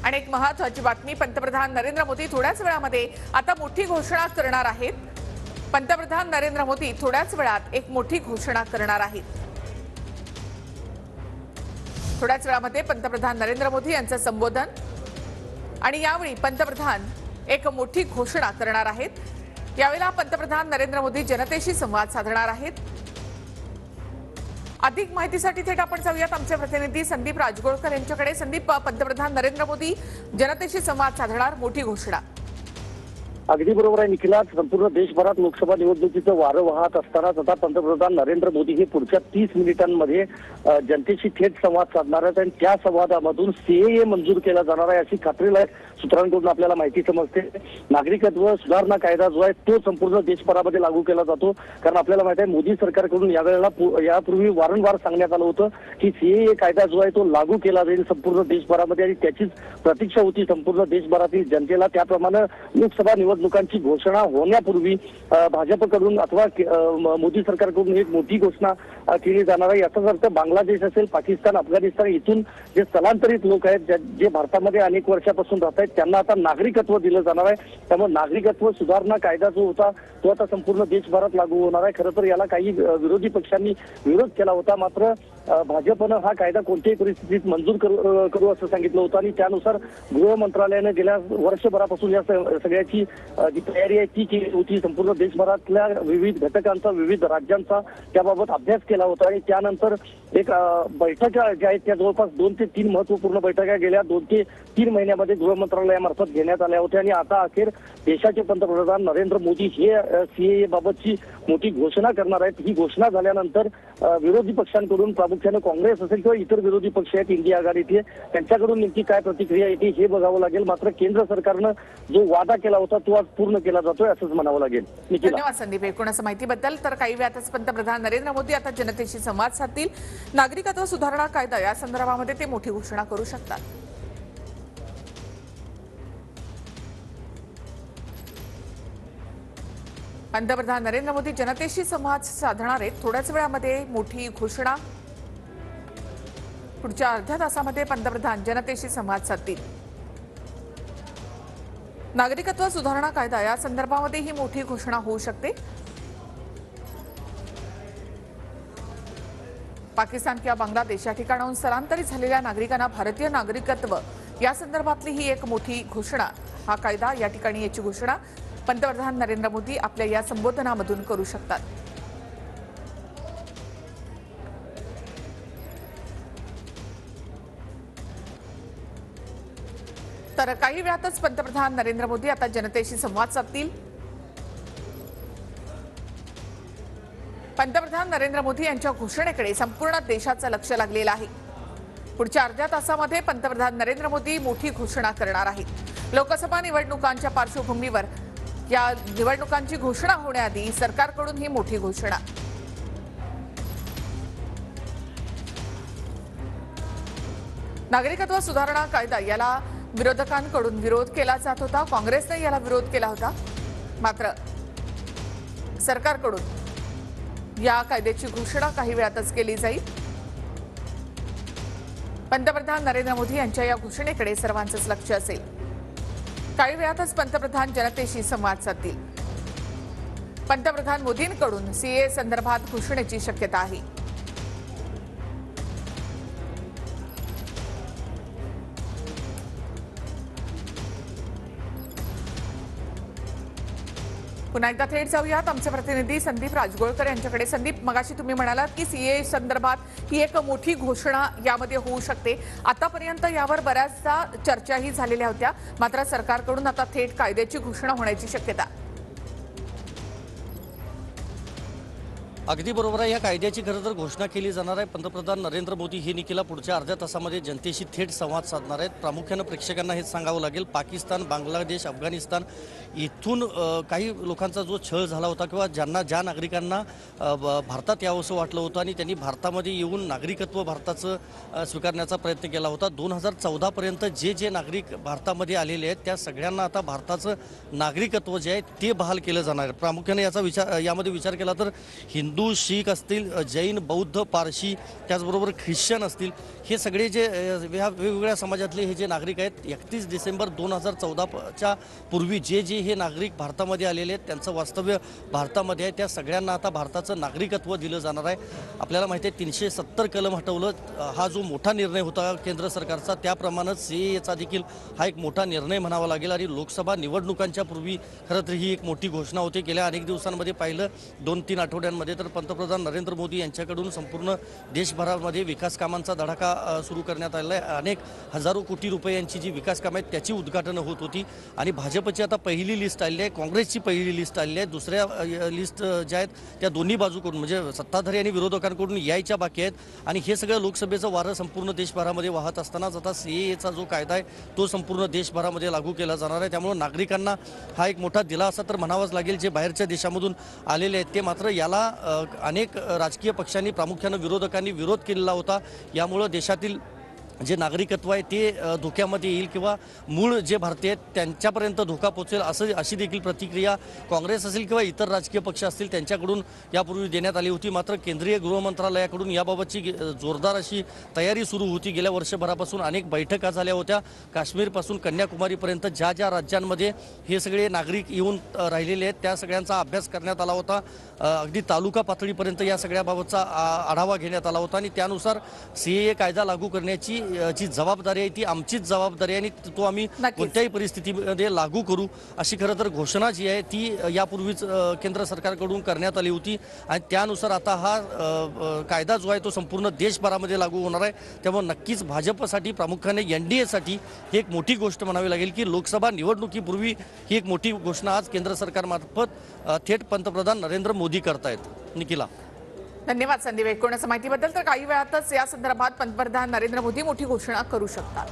आणि एक महत्त्वाची बातमी, पंतप्रधान नरेंद्र मोदी थोड्याच वेळामध्ये आता मोठी घोषणा करणार आहेत। पंतप्रधान नरेंद्र मोदी थोड्याच वेळात एक मोठी घोषणा करणार आहेत। थोड्याच वेळामध्ये पंतप्रधान नरेंद्र मोदी यांचं संबोधन आणि यावेळी पंतप्रधान एक मोठी घोषणा करणार आहेत। यावेळेला पंतप्रधान नरेंद्र मोदी जनतेशी संवाद साधणार आहेत। अधिक माहितीसाठी थेट आपण जाऊयात आमचे प्रतिनिधी संदीप राजगोळकर यांच्याकडे। संदीप, पंतप्रधान नरेंद्र मोदी जनतेशी संवाद साधणार, मोठी घोषणा। अगदी बरोबर आहे निखिला, संपूर्ण देशभरात लोकसभा निवडणुकीचं वारं वाहत असतानाच आता पंतप्रधान नरेंद्र मोदी हे पुढच्या 30 मिनिटांमध्ये जनतेशी थेट संवाद साधणार आहेत आणि त्या संवादामधून सीएए मंजूर केला जाणार आहे अशी खात्रीलायक सूत्रांकडून आपल्याला माहिती समजते। नागरिकत्व सुधारणा कायदा जो आहे तो संपूर्ण देशभरामध्ये लागू केला जातो, कारण आपल्याला माहिती आहे मोदी सरकारकडून यापूर्वी वारंवार सांगण्यात आलं होतं की सीएए कायदा जो आहे तो लागू केला जाईल संपूर्ण देशभरामध्ये आणि त्याचीच प्रतीक्षा होती संपूर्ण देशभरातील जनतेला। त्याप्रमाणे लोकसभा निवडणुकांची घोषणा होण्यापूर्वी भाजपकडून अथवा मोदी सरकारकडून एक मोठी घोषणा केली जाणार आहे। याचाच अर्थ बांगलादेश असेल, पाकिस्तान, अफगाणिस्तान इथून जे स्थलांतरित लोक आहेत जे भारतामध्ये अनेक वर्षापासून राहत आहेत त्यांना आता नागरिकत्व दिलं जाणार आहे। त्यामुळे नागरिकत्व सुधारणा कायदा जो होता तो आता संपूर्ण देशभरात लागू होणार आहे। खरं तर याला काही विरोधी पक्षांनी विरोध केला होता, मात्र भाजपनं हा कायदा कोणत्याही परिस्थितीत मंजूर करू असं सांगितलं होतं आणि त्यानुसार गृह मंत्रालयानं गेल्या वर्षभरापासून या सगळ्याची जी तयारी आहे ती केली होती। संपूर्ण देशभरातल्या विविध घटकांचा, विविध राज्यांचा त्याबाबत अभ्यास केला होता आणि त्यानंतर एक बैठका ज्या आहेत त्या जवळपास 2 ते 3 महत्वपूर्ण बैठका गेल्या 2 ते 3 महिन्यामध्ये गृह मंत्रालयामार्फत घेण्यात आल्या होत्या आणि आता अखेर देशाचे पंतप्रधान नरेंद्र मोदी हे सीएए बाबतची मोठी घोषणा करणार आहेत। ही घोषणा झाल्यानंतर विरोधी पक्षांकडून प्रामुख्याने काँग्रेस असेल किंवा इतर विरोधी पक्ष आहेत इंडिया आघाडीतले त्यांच्याकडून नेमकी काय प्रतिक्रिया येते हे बघावं लागेल। मात्र केंद्र सरकारनं जो वादा केला होता तो आज पूर्ण केला जातोय असंच म्हणावं लागेल। धन्यवाद संदीप, एकूणच माहितीबद्दल। तर काही वेळातच पंतप्रधान नरेंद्र मोदी आता जनतेशी संवाद साधतील। नागरिकत्व सुधारणा कायदा या संदर्भामध्ये ते मोठी घोषणा करू शकतात। पंतप्रधान नरेंद्र मोदी जनतेशी संवाद साधणार आहेत। थोड्याच वेळामध्ये मोठी घोषणा। पुढच्या अर्ध्या तासामध्ये पंतप्रधान जनतेशी संवाद साधतील। नागरिकत्व सुधारणा कायदा या संदर्भामध्ये ही मोठी घोषणा होऊ शकते। पाकिस्तान किंवा बांगलादेश या ठिकाणाहून स्थलांतरित झालेल्या नागरिकांना भारतीय नागरिकत्व या संदर्भातली ही एक मोठी घोषणा। हा कायदा या ठिकाणी याची घोषणा पंतप्रधान नरेंद्र मोदी आपल्या या संबोधनामधून करू शकतात। तर काही वेळातच पंतप्रधान नरेंद्र मोदी आता जनतेशी संवाद साधतील। पंतप्रधान नरेंद्र मोदी यांच्या घोषणेकडे संपूर्ण देशाचं लक्ष लागलेलं आहे। पुढच्या अर्ध्या तासामध्ये पंतप्रधान नरेंद्र मोदी मोठी घोषणा करणार आहेत। लोकसभा निवडणुकांच्या पार्श्वभूमीवर या निवडणुकांची घोषणा होण्याआधी सरकारकडून ही मोठी घोषणा। नागरिकत्व सुधारणा कायदा याला विरोधकांकडून विरोध केला जात होता, काँग्रेसने याला विरोध केला होता, मात्र सरकारकडून या कायद्याची घोषणा काही वेळातच केली जाईल। पंतप्रधान नरेंद्र मोदी यांच्या या घोषणेकडे सर्वांचंच लक्ष असेल। काही वेळातच पंतप्रधान जनतेशी संवाद साधतील। पंतप्रधान मोदींकडून सीए संदर्भात घोषणेची शक्यता आहे। पुन्हा एकदा थेट जाऊयात आमचे प्रतिनिधी संदीप राजगोळकर यांच्याकडे। संदीप, मगाशी तुम्ही म्हणालात की सीए संदर्भात ही एक मोठी घोषणा यामध्ये होऊ शकते। आतापर्यंत यावर बऱ्याचदा चर्चाही झालेल्या होत्या, मात्र सरकारकडून आता थेट कायद्याची घोषणा होण्याची शक्यता। अगदी बरोबर आहे। या कायद्याची खरं तर घोषणा केली जाणार आहे। पंतप्रधान नरेंद्र मोदी हे निखिला पुढच्या अर्ध्या तासामध्ये जनतेशी थेट संवाद साधणार आहेत। प्रामुख्याने प्रेक्षकांना हेच सांगावं लागेल, पाकिस्तान, बांगलादेश, अफगाणिस्तान इथून काही लोकांचा जो छळ झाला होता किंवा ज्या नागरिकांना भारतात यावंसं वाटलं होतं आणि त्यांनी भारतामध्ये येऊन नागरिकत्व भारताचं स्वीकारण्याचा प्रयत्न केला होता। 2014 पर्यंत जे नागरिक भारतामध्ये आलेले आहेत त्या सगळ्यांना आता भारताचं नागरिकत्व जे आहे ते बहाल केलं जाणार आहे। प्रामुख्याने याचा यामध्ये विचार केला तर हिंदू हिंदू शीख असतील, जैन बौद्ध पारशी, त्याचबरोबर ख्रिश्चन असतील, हे सगळे जे ह्या वेगवेगळ्या समाजातले हे जे नागरिक आहेत 31 डिसेंबर 2014च्या पूर्वी जे हे नागरिक भारतामध्ये आलेले आहेत, त्यांचं वास्तव्य भारतामध्ये आहे, त्या सगळ्यांना आता भारताचं नागरिकत्व दिलं जाणार आहे. आपल्याला माहिती आहे 370 कलम हटवलं, हा जो मोठा निर्णय होता केंद्र सरकारचा, त्याप्रमाणेच सीएएचा देखील हा एक मोठा निर्णय म्हणावा लागेल. आणि लोकसभा निवडणुकांच्या पूर्वी खरं तर ही एक मोठी घोषणा होती. गेल्या अनेक दिवसांमध्ये पाहिलं 2-3 आठवड्यांमध्ये तर पंतप्रधान नरेंद्र मोदी यांच्याकडून संपूर्ण देशभरामध्ये विकास कामांचा धडाका सुरू करण्यात आलेला आहे. अनेक हजारो कोटी रुपयांची जी विकास कामं आहेत त्याची उद्घाटनं होत होती. आणि भाजपची आता पहिली लिस्ट आलेली आहे, काँग्रेसची पहिली लिस्ट आलेली आहे, दुसऱ्या लिस्ट ज्या आहेत त्या दोन्ही बाजूकडून म्हणजे सत्ताधारी आणि विरोधकांकडून यायच्या बाकी आहेत. आणि हे सगळं लोकसभेचं वारं संपूर्ण देशभरामध्ये वाहत असतानाच आता सीएएचा जो कायदा आहे तो संपूर्ण देशभरामध्ये लागू केला जाणार आहे. त्यामुळे नागरिकांना हा एक मोठा दिलासा तर म्हणावाच लागेल. जे बाहेरच्या देशामधून आलेले आहेत ते मात्र याला अनेक राजकीय पक्षांनी प्रामुख्यानं विरोधकांनी विरोध केलेला होता. यामुळं देशातील जे नागरिकत्व आहे ते धोक्यामध्ये येईल किंवा मूळ जे भारतीय आहेत त्यांच्यापर्यंत धोका पोहोचेल अशी देखील प्रतिक्रिया काँग्रेस असेल किंवा इतर राजकीय पक्ष असतील त्यांच्याकडून यापूर्वी देण्यात आली होती. मात्र केंद्रीय गृह मंत्रालयाकडून याबाबतची जोरदार अशी तयारी सुरू होती. गेल्या वर्षभरापासून अनेक बैठका झाल्या होत्या. काश्मीरपासून कन्याकुमारीपर्यंत ज्या ज्या राज्यांमध्ये हे सगळे नागरिक येऊन राहिलेले आहेत त्या सगळ्यांचा अभ्यास करण्यात आला होता. अगदी तालुका पातळीपर्यंत या सगळ्याबाबतचा आढावा घेण्यात आला होता. आणि त्यानुसार सीएए कायदा लागू करण्याची जी जबाबदारी आहे ती आमचीच जबाबदारी आहे आणि तो आम्ही कोणत्याही परिस्थितीमध्ये लागू करू अशी खरं तर घोषणा जी आहे ती यापूर्वीच केंद्र सरकारकडून करण्यात आली होती. आणि त्यानुसार आता हा कायदा जो आहे तो संपूर्ण देशभरामध्ये लागू होणार आहे. त्यामुळे नक्कीच भाजपसाठी प्रामुख्याने एनडीएसाठी ही एक मोठी गोष्ट म्हणावी लागेल की लोकसभा निवडणुकीपूर्वी ही एक मोठी घोषणा आज केंद्र सरकारमार्फत थेट पंतप्रधान नरेंद्र मोदी करतायत. निखिला, धन्यवाद संदीप. एकूणच माहितीबद्दल. तर काही वेळातच या संदर्भात पंतप्रधान नरेंद्र मोदी मोठी घोषणा करू शकतात.